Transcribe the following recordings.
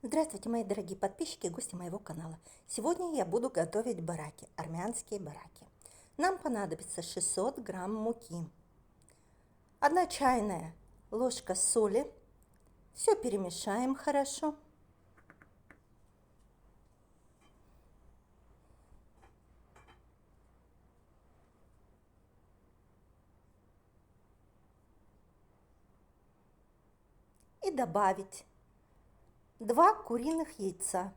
Здравствуйте, мои дорогие подписчики и гости моего канала. Сегодня я буду готовить бараки, армянские бараки. Нам понадобится 600 грамм муки, 1 чайная ложка соли. Все перемешаем хорошо. И добавить 2 куриных яйца.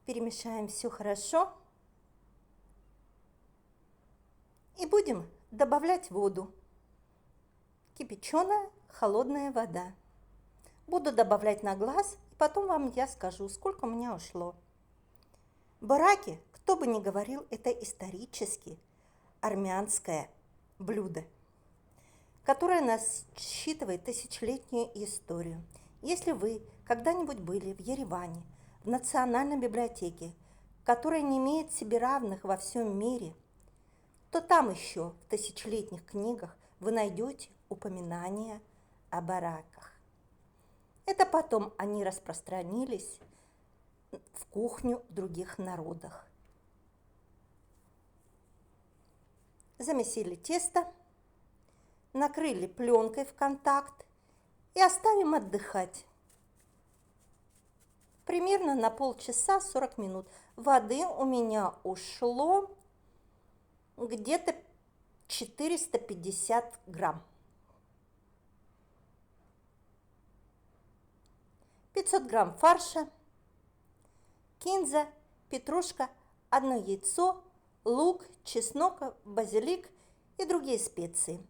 Перемешаем все хорошо. И будем добавлять воду. Кипяченая холодная вода. Буду добавлять на глаз, и потом вам я скажу, сколько у меня ушло. Бараки, кто бы ни говорил, это исторически армянское блюдо, которое насчитывает тысячелетнюю историю. Если вы когда-нибудь были в Ереване, в Национальной библиотеке, которая не имеет себе равных во всем мире, то там еще в тысячелетних книгах вы найдете упоминания о бараках. Это потом они распространились в кухню в других народах. Замесили тесто, накрыли пленкой в контакт и оставим отдыхать. Примерно на полчаса 40 минут. Воды у меня ушло где-то 450 грамм. 500 грамм фарша, кинза, петрушка, 1 яйцо, лук, чеснок, базилик и другие специи.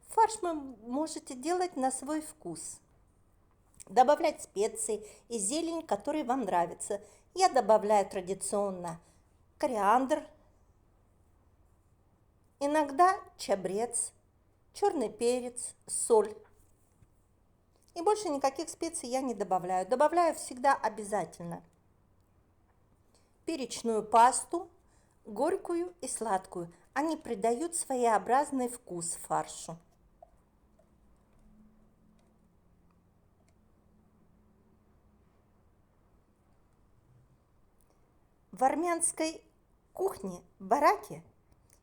Фарш вы можете делать на свой вкус. Добавлять специи и зелень, которые вам нравятся. Я добавляю традиционно кориандр, иногда чабрец, черный перец, соль. И больше никаких специй я не добавляю. Добавляю всегда обязательно перечную пасту, горькую и сладкую. Они придают своеобразный вкус фаршу. В армянской кухне бараки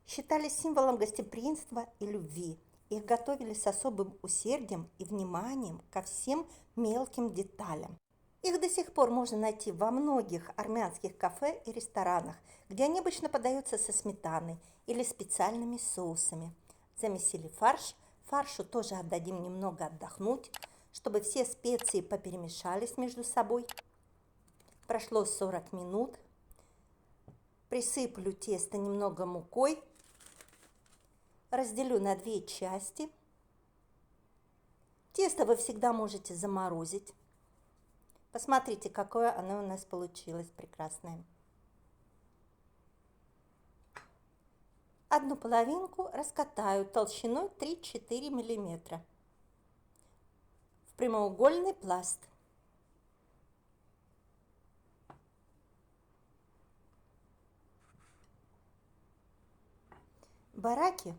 считались символом гостеприимства и любви. Их готовили с особым усердием и вниманием ко всем мелким деталям. Их до сих пор можно найти во многих армянских кафе и ресторанах, где они обычно подаются со сметаной или специальными соусами. Замесили фарш. Фаршу тоже отдадим немного отдохнуть, чтобы все специи поперемешались между собой. Прошло 40 минут. Присыплю тесто немного мукой. Разделю на 2 части. Тесто вы всегда можете заморозить. Посмотрите, какое оно у нас получилось прекрасное. Одну половинку раскатаю толщиной 3-4 мм в прямоугольный пласт. Бараки,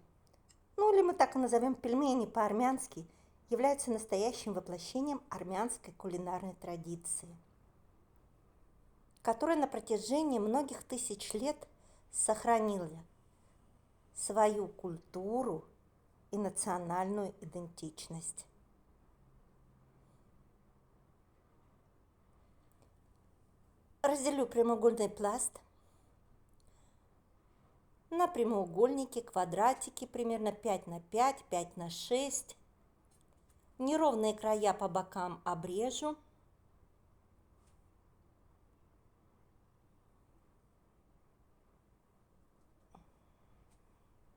ну или мы так и назовем пельмени по-армянски, являются настоящим воплощением армянской кулинарной традиции, которая на протяжении многих тысяч лет сохранила свою культуру и национальную идентичность. Разделю прямоугольный пласт на прямоугольники, квадратики примерно 5 на 5, 5 на 6. Неровные края по бокам обрежу.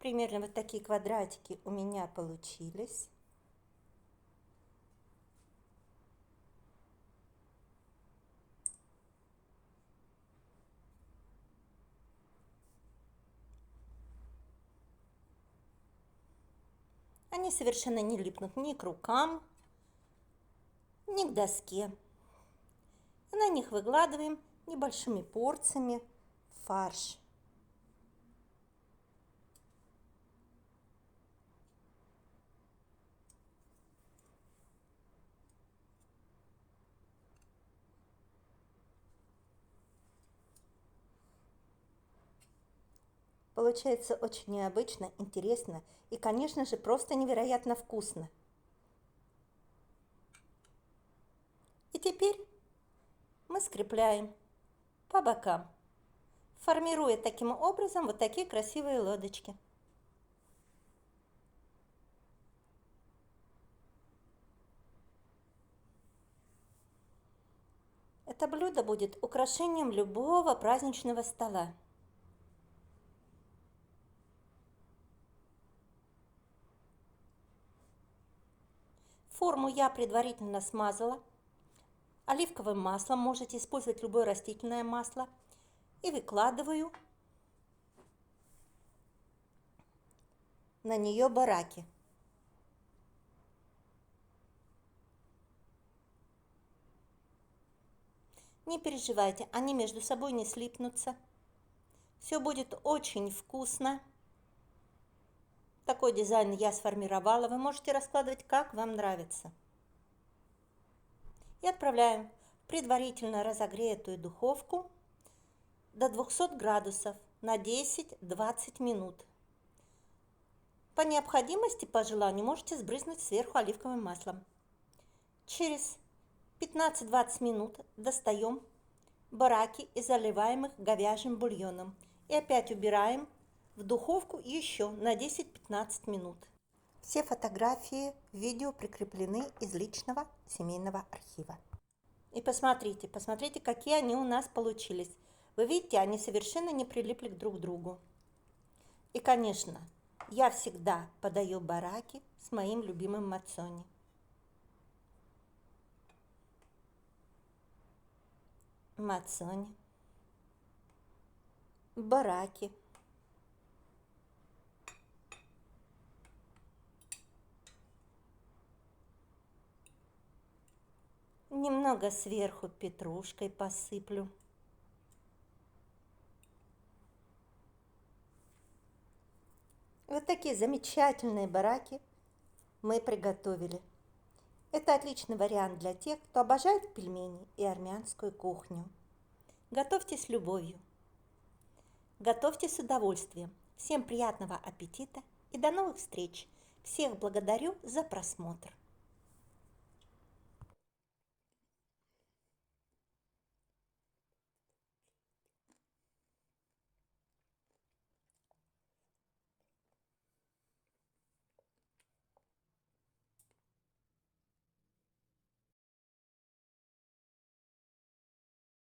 Примерно вот такие квадратики у меня получились. Они совершенно не липнут ни к рукам, ни к доске. И на них выкладываем небольшими порциями фарш. Получается очень необычно, интересно и, конечно же, просто невероятно вкусно. И теперь мы скрепляем по бокам, формируя таким образом вот такие красивые лодочки. Это блюдо будет украшением любого праздничного стола. Форму я предварительно смазала оливковым маслом, можете использовать любое растительное масло, и выкладываю на нее бараки. Не переживайте, они между собой не слипнутся. Все будет очень вкусно. Такой дизайн я сформировала. Вы можете раскладывать, как вам нравится. И отправляем в предварительно разогретую духовку до 200 градусов на 10-20 минут. По необходимости, по желанию, можете сбрызнуть сверху оливковым маслом. Через 15-20 минут достаем бараки и заливаем их говяжьим бульоном. И опять убираем в духовку еще на 10-15 минут. Все фотографии, видео прикреплены из личного семейного архива. И посмотрите, какие они у нас получились. Вы видите, они совершенно не прилипли друг к другу. И, конечно, я всегда подаю бараки с моим любимым мацони. Мацони, бараки. Немного сверху петрушкой посыплю. Вот такие замечательные бараки мы приготовили. Это отличный вариант для тех, кто обожает пельмени и армянскую кухню. Готовьте с любовью. Готовьте с удовольствием. Всем приятного аппетита и до новых встреч. Всех благодарю за просмотр.